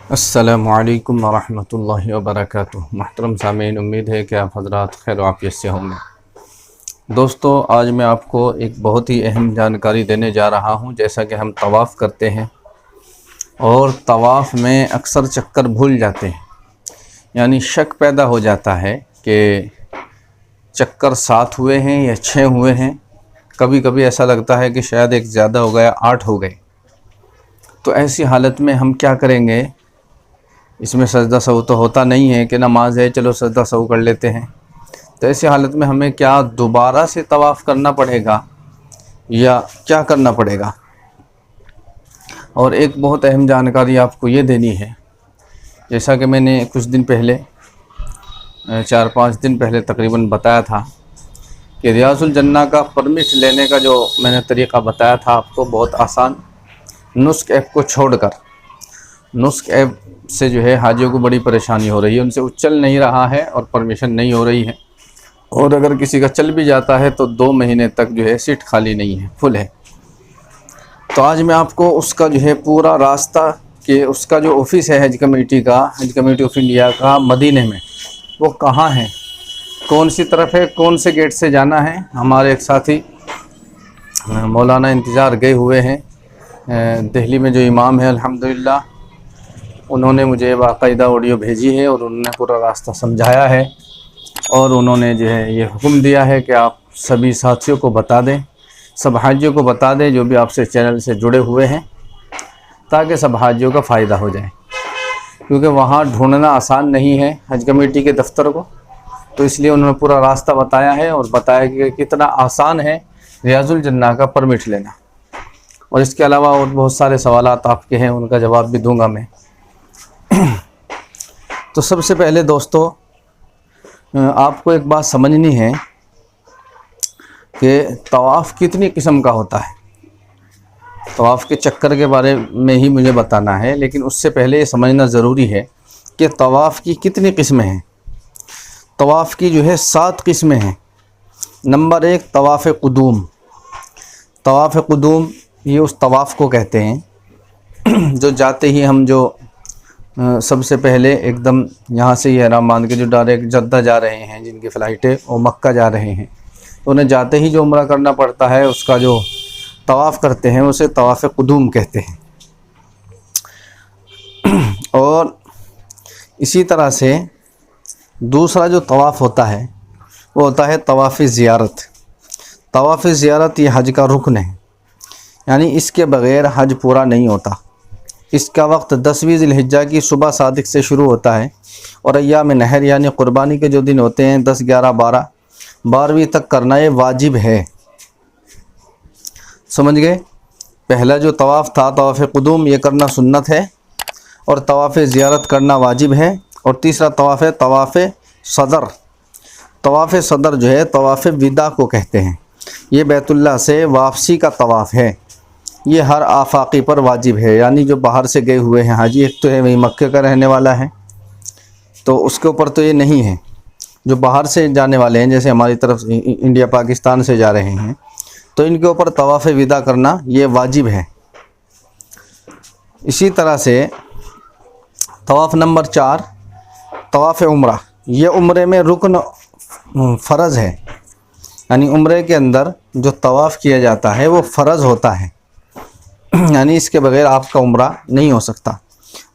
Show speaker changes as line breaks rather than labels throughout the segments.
अस्सलामुअलैकुम वरहमतुल्लाहि वबरकातुहू। महतरम सामीन, उम्मीद है कि आप हज़रात खैर आफियत से होंगे। दोस्तों, आज मैं आपको एक बहुत ही अहम जानकारी देने जा रहा हूं। जैसा कि हम तवाफ़ करते हैं और तवाफ़ में अक्सर चक्कर भूल जाते हैं, यानी शक पैदा हो जाता है कि चक्कर 7 हुए हैं या 6 हुए हैं। कभी कभी ऐसा लगता है कि शायद एक ज़्यादा हो गया, 8 हो गए। तो ऐसी हालत में हम क्या करेंगे? इसमें सजदा सहू तो होता नहीं है कि नमाज है चलो सजदा सहू कर लेते हैं। तो ऐसी हालत में हमें क्या दोबारा से तवाफ़ करना पड़ेगा या क्या करना पड़ेगा? और एक बहुत अहम जानकारी आपको ये देनी है। जैसा कि मैंने कुछ दिन पहले 4-5 दिन पहले तकरीबन बताया था कि रियाजुल जन्ना का परमिट लेने का जो मैंने तरीक़ा बताया था आपको, बहुत आसान। नुस्ख ऐप को छोड़कर, नुस्ख ऐप से जो है हाजियों को बड़ी परेशानी हो रही है, उनसे उछल नहीं रहा है और परमिशन नहीं हो रही है। और अगर किसी का चल भी जाता है तो 2 महीने तक जो है सीट खाली नहीं है, फुल है। तो आज मैं आपको उसका जो है पूरा रास्ता कि उसका जो ऑफिस है हज कमेटी का, हज कमेटी ऑफ इंडिया का मदीने में, वो कहाँ है, कौन सी तरफ है, कौन से गेट से जाना है। हमारे एक साथी मौलाना इंतज़ार गए हुए हैं दिल्ली में, जो इमाम है अल्हम्दुलिल्लाह, उन्होंने मुझे बाकायदा ऑडियो भेजी है और उन्होंने पूरा रास्ता समझाया है। और उन्होंने जो है ये हुक्म दिया है कि आप सभी साथियों को बता दें, सब हाजियों को बता दें जो भी आपसे चैनल से जुड़े हुए हैं, ताकि सब हाजियों का फ़ायदा हो जाए। क्योंकि वहाँ ढूंढना आसान नहीं है हज कमेटी के दफ्तर को, तो इसलिए उन्होंने पूरा रास्ता बताया है और बताया कि कितना आसान है रियाजुल जन्ना का परमिट लेना। और इसके अलावा और बहुत सारे सवालात आपके हैं, उनका जवाब भी दूंगा मैं। तो सबसे पहले दोस्तों, आपको एक बात समझनी है कि तवाफ़ कितनी किस्म का होता है। तवाफ़ के चक्कर के बारे में ही मुझे बताना है, लेकिन उससे पहले ये समझना ज़रूरी है कि तवाफ़ की कितनी किस्में हैं। तवाफ़ की जो है 7 किस्में हैं। नंबर 1 तवाफ़ क़ुदूम। तवाफ़ क़ुदूम ये उस तवाफ़ को कहते हैं जो जाते ही हम जो सबसे पहले एकदम यहाँ से ये ihराम बांध के जो डायरेक्ट जद्दा जा रहे हैं, जिनकी फ़्लाइटें वो मक्का जा रहे हैं, तो उन्हें जाते ही जो उम्रा करना पड़ता है, उसका जो तवाफ़ करते हैं उसे तवाफ़ क़ुदूम कहते हैं। और इसी तरह से दूसरा जो तवाफ़ होता है वो होता है तवाफ़ ज़ियारत। तवाफ़ ज़ियारत ये हज का रुकन है, यानी इसके बग़ैर हज पूरा नहीं होता। इसका वक्त 10वीं ज़िलहिज्जा की सुबह सादिक से शुरू होता है और अय्याम नहर यानी क़ुरबानी के जो दिन होते हैं 10, 11, 12, 12वीं तक करना ये वाजिब है। समझ गए? पहला जो तवाफ़ था तवाफ़ क़ुदूम, ये करना सुन्नत है और तवाफ़ ज़ियारत करना वाजिब है। और तीसरा तवाफ़ है तवाफ़ सदर। तवाफ़ सदर जो है तवाफ़ विदा को कहते हैं। ये बैतुल्लाह से वापसी का तवाफ़ है। ये हर आफाकी पर वाजिब है, यानी जो बाहर से गए हुए हैं हाजी, एक तो है वही मक्के का रहने वाला है तो उसके ऊपर तो ये नहीं है। जो बाहर से जाने वाले हैं, जैसे हमारी तरफ इंडिया पाकिस्तान से जा रहे हैं, तो इनके ऊपर तवाफ़ विदा करना ये वाजिब है। इसी तरह से तवाफ़ नंबर 4 तवाफ़ उम्रा। ये उम्रे में रुकन फ़र्ज़ है, यानी उम्रे के अंदर जो तवाफ़ किया जाता है वो फ़र्ज़ होता है, यानी इसके बग़ैर आपका उम्रा नहीं हो सकता।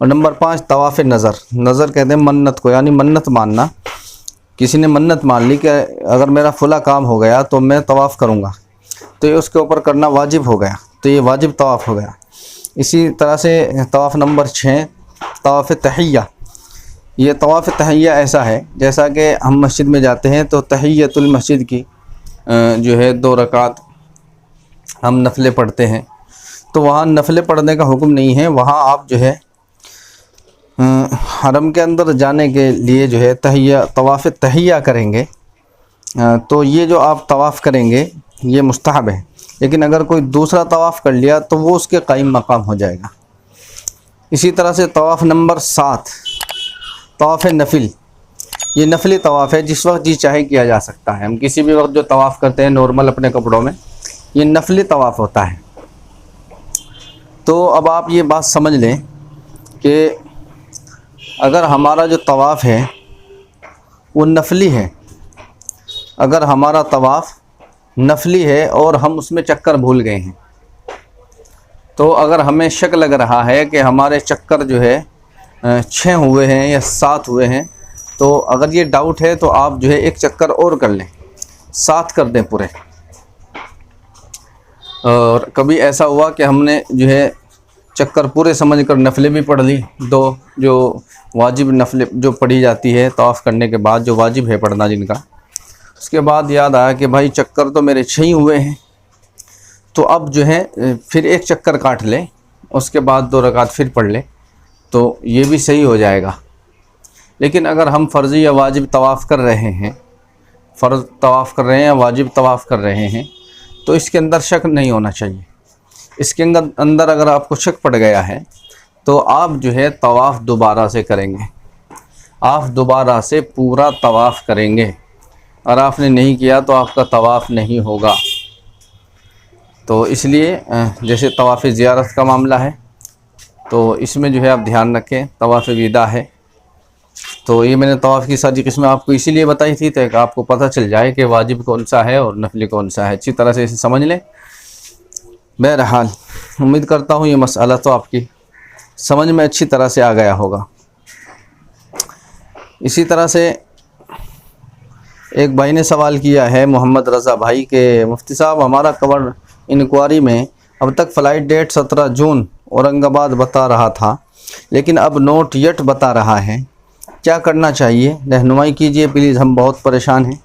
और नंबर 5 तवाफ़ नज़र। नज़र कहते हैं मन्नत को, यानी मन्नत मानना। किसी ने मन्नत मान ली कि अगर मेरा फला काम हो गया तो मैं तवाफ़ करूँगा, तो ये उसके ऊपर करना वाजिब हो गया, तो ये वाजिब तवाफ़ हो गया। इसी तरह से तवाफ़ नंबर 6 तवाफ़ तहिया। ये तवाफ़ तहिया ऐसा है जैसा कि हम मस्जिद में जाते हैं तो तहियतुल मस्जिद की जो है 2 रकात हम नफ़लें पढ़ते हैं, तो वहाँ नफ़लें पढ़ने का हुक्म नहीं है। वहाँ आप जो है हरम के अंदर जाने के लिए जो है तवाफ़ तहिया करेंगे, तो ये जो आप तवाफ़ करेंगे ये मुस्तहब है। लेकिन अगर कोई दूसरा तवाफ़ कर लिया तो वो उसके कायम मकाम हो जाएगा। इसी तरह से तवाफ़ नंबर 7 तवाफ़ नफिल। ये नफली तवाफ़ है, जिस वक्त जी चाहे किया जा सकता है। हम किसी भी वक्त जो तवाफ़ करते हैं नॉर्मल अपने कपड़ों में, ये नफली तवाफ़ होता है। तो अब आप ये बात समझ लें कि अगर हमारा जो तवाफ़ है वो नफली है, अगर हमारा तवाफ़ नफली है और हम उसमें चक्कर भूल गए हैं, तो अगर हमें शक लग रहा है कि हमारे चक्कर जो है 6 हुए हैं या 7 हुए हैं, तो अगर ये डाउट है तो आप जो है एक चक्कर और कर लें, 7 कर दें पूरे। और कभी ऐसा हुआ कि हमने जो है चक्कर पूरे समझकर नफले भी पढ़ ली, 2 जो वाजिब नफले जो पढ़ी जाती है तवाफ़ करने के बाद, जो वाजिब है पढ़ना जिनका, उसके बाद याद आया कि भाई चक्कर तो मेरे 6 ही हुए हैं, तो अब जो है फिर एक चक्कर काट लें, उसके बाद 2 रकात फिर पढ़ लें, तो ये भी सही हो जाएगा। लेकिन अगर हम फ़र्ज़ी या वाजिब तवाफ़ कर रहे हैं, फ़र्ज़ तवाफ़ कर रहे हैं या वाजिब तवाफ़ कर रहे हैं, तो इसके अंदर शक नहीं होना चाहिए। इसके अंदर अगर आपको शक पड़ गया है तो आप जो है तवाफ़ दोबारा से करेंगे, आप दोबारा से पूरा तवाफ़ करेंगे। और आपने नहीं किया तो आपका तवाफ़ नहीं होगा। तो इसलिए जैसे तवाफ़ ज़ियारत का मामला है, तो इसमें जो है आप ध्यान रखें, तवाफ़ विदा है। तो ये मैंने तवाफ़ की सारी किस्में आपको इसीलिए बताई थी ताकि आपको पता चल जाए कि वाजिब कौन सा है और नफली कौन सा है, अच्छी तरह से इसे समझ लें। बहरहाल उम्मीद करता हूँ ये मसला तो आपकी समझ में अच्छी तरह से आ गया होगा। इसी तरह से एक भाई ने सवाल किया है, मोहम्मद रज़ा भाई, के मुफ्ती साहब हमारा कवर इंक्वायरी में अब तक फ़्लाइट डेट 17 जून औरंगाबाद बता रहा था, लेकिन अब नोट येट बता रहा है, क्या करना चाहिए, रहनुमाई कीजिए प्लीज़, हम बहुत परेशान हैं।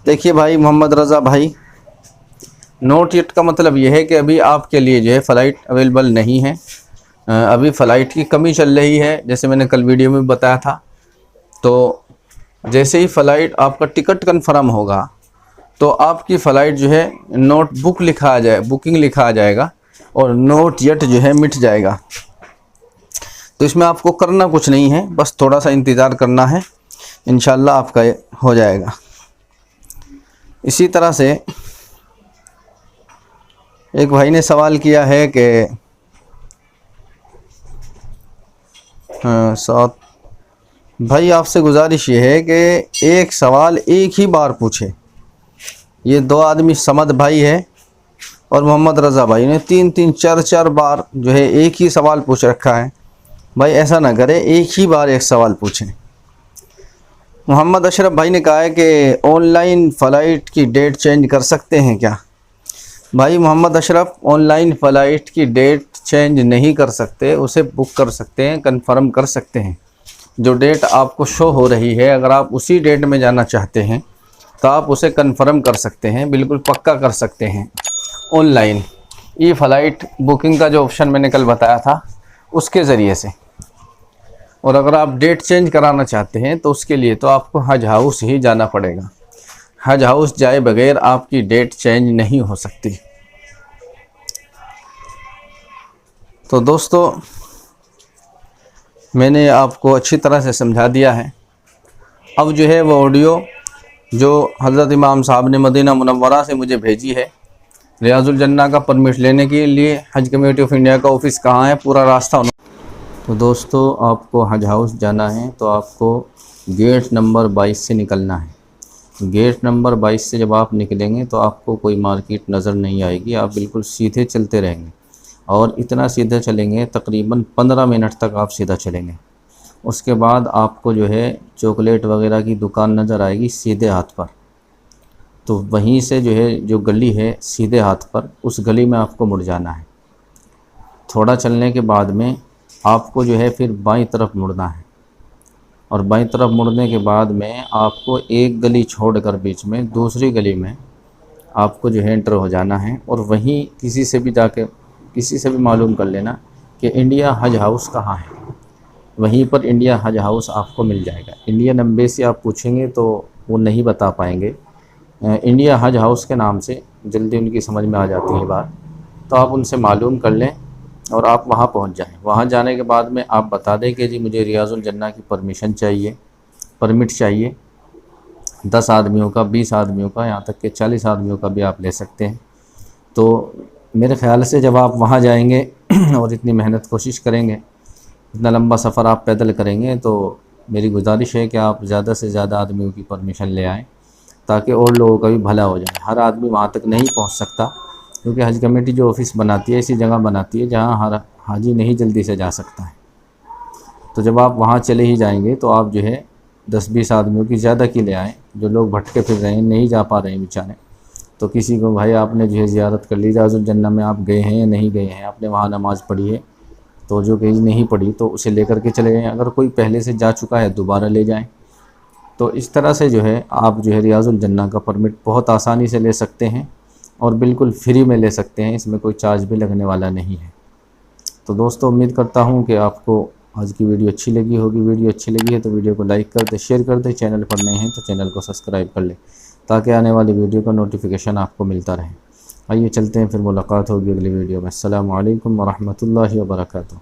देखिए भाई मोहम्मद रज़ा भाई, नोट येट का मतलब यह है कि अभी आपके लिए जो है फ़्लाइट अवेलेबल नहीं है, अभी फ़्लाइट की कमी चल रही है, जैसे मैंने कल वीडियो में बताया था। तो जैसे ही फ़्लाइट आपका टिकट कन्फर्म होगा तो आपकी फ़्लाइट जो है नोट बुक लिखा आ जाए, बुकिंग लिखा आ जाएगा और नोट येट जो है मिट जाएगा। तो इसमें आपको करना कुछ नहीं है, बस थोड़ा सा इंतज़ार करना है, इंशाल्लाह आपका हो जाएगा। इसी तरह से एक भाई ने सवाल किया है कि साथ भाई आपसे गुजारिश ये है कि एक सवाल एक ही बार पूछे। ये 2 आदमी, समद भाई है और मोहम्मद रज़ा भाई ने 3-3, 4-4 बार जो है एक ही सवाल पूछ रखा है। भाई ऐसा ना करें, एक ही बार एक सवाल पूछें। मोहम्मद अशरफ भाई ने कहा है कि ऑनलाइन फ़्लाइट की डेट चेंज कर सकते हैं क्या? भाई मोहम्मद अशरफ, ऑनलाइन फ़्लाइट की डेट चेंज नहीं कर सकते, उसे बुक कर सकते हैं, कंफर्म कर सकते हैं। जो डेट आपको शो हो रही है, अगर आप उसी डेट में जाना चाहते हैं तो आप उसे कंफर्म कर सकते हैं, बिल्कुल पक्का कर सकते हैं ऑनलाइन। ई फ़्लाइट बुकिंग का जो ऑप्शन मैंने कल बताया था उसके ज़रिए से। और अगर आप डेट चेंज कराना चाहते हैं तो उसके लिए तो आपको हज हाउस ही जाना पड़ेगा। हज हाउस जाए बगैर आपकी डेट चेंज नहीं हो सकती। तो दोस्तों, मैंने आपको अच्छी तरह से समझा दिया है। अब जो है वो ऑडियो जो हज़रत इमाम साहब ने मदीना मुनव्वरा से मुझे भेजी है, रियाजुल जन्ना का परमिट लेने के लिए हज कमेटी ऑफ इंडिया का ऑफ़िस कहाँ है, पूरा रास्ता। तो दोस्तों, आपको हज हाउस जाना है तो आपको गेट नंबर 22 से निकलना है। गेट नंबर 22 से जब आप निकलेंगे तो आपको कोई मार्केट नज़र नहीं आएगी, आप बिल्कुल सीधे चलते रहेंगे और इतना सीधे चलेंगे तकरीबन 15 मिनट तक आप सीधा चलेंगे। उसके बाद आपको जो है चॉकलेट वगैरह की दुकान नज़र आएगी सीधे हाथ पर। तो वहीं से जो है जो गली है सीधे हाथ पर, उस गली में आपको मुड़ जाना है। थोड़ा चलने के बाद में आपको जो है फिर बाईं तरफ मुड़ना है और बाईं तरफ मुड़ने के बाद में आपको एक गली छोड़कर बीच में दूसरी गली में आपको जो है एंटर हो जाना है। और वहीं किसी से भी मालूम कर लेना कि इंडिया हज हाउस कहाँ है, वहीं पर इंडिया हज हाउस आपको मिल जाएगा। इंडियन एम्बेसी आप पूछेंगे तो वो नहीं बता पाएंगे, इंडिया हज हाउस के नाम से जल्दी उनकी समझ में आ जाती है बात। तो आप उनसे मालूम कर लें और आप वहाँ पहुँच जाएं। वहाँ जाने के बाद में आप बता दें कि जी मुझे रियाजुल जन्ना की परमिट चाहिए 10 आदमियों का, 20 आदमियों का, यहाँ तक कि 40 आदमियों का भी आप ले सकते हैं। तो मेरे ख़्याल से जब आप वहाँ जाएंगे और इतनी मेहनत कोशिश करेंगे इतना लंबा सफ़र आप पैदल करेंगे तो मेरी गुजारिश है कि आप ज़्यादा से ज़्यादा आदमियों की परमिशन ले आएँ, ताकि और लोगों का भी भला हो जाए। हर आदमी वहाँ तक नहीं पहुँच सकता, क्योंकि हज कमेटी जो ऑफ़िस बनाती है ऐसी जगह बनाती है जहाँ हर हाजी नहीं जल्दी से जा सकता है। तो जब आप वहाँ चले ही जाएंगे तो आप जो है 10-20 आदमियों की ज़्यादा की ले आएँ, जो लोग भटके फिर रहे हैं, नहीं जा पा रहे हैं बेचारे। तो किसी को भाई आपने जो है ज़ियारत कर ली, रियाजुल जन्नह में आप गए हैं या नहीं गए हैं, आपने वहाँ नमाज़ पढ़ी है, तो जो कहीं नहीं पढ़ी तो उसे लेकर के चले जाएँ। अगर कोई पहले से जा चुका है दोबारा ले जाएँ। तो इस तरह से जो है आप जो है रियाजुल जन्नह का परमिट बहुत आसानी से ले सकते हैं और बिल्कुल फ्री में ले सकते हैं, इसमें कोई चार्ज भी लगने वाला नहीं है। तो दोस्तों, उम्मीद करता हूँ कि आपको आज की वीडियो अच्छी लगी होगी। वीडियो अच्छी लगी है तो वीडियो को लाइक कर दे, शेयर कर दे। चैनल पर नए हैं तो चैनल को सब्सक्राइब कर ले, ताकि आने वाली वीडियो का नोटिफिकेशन आपको मिलता रहे। आइए चलते हैं, फिर मुलाकात होगी अगली वीडियो में। अस्सलामु अलैकुम व रहमतुल्लाहि व बरकातुहू।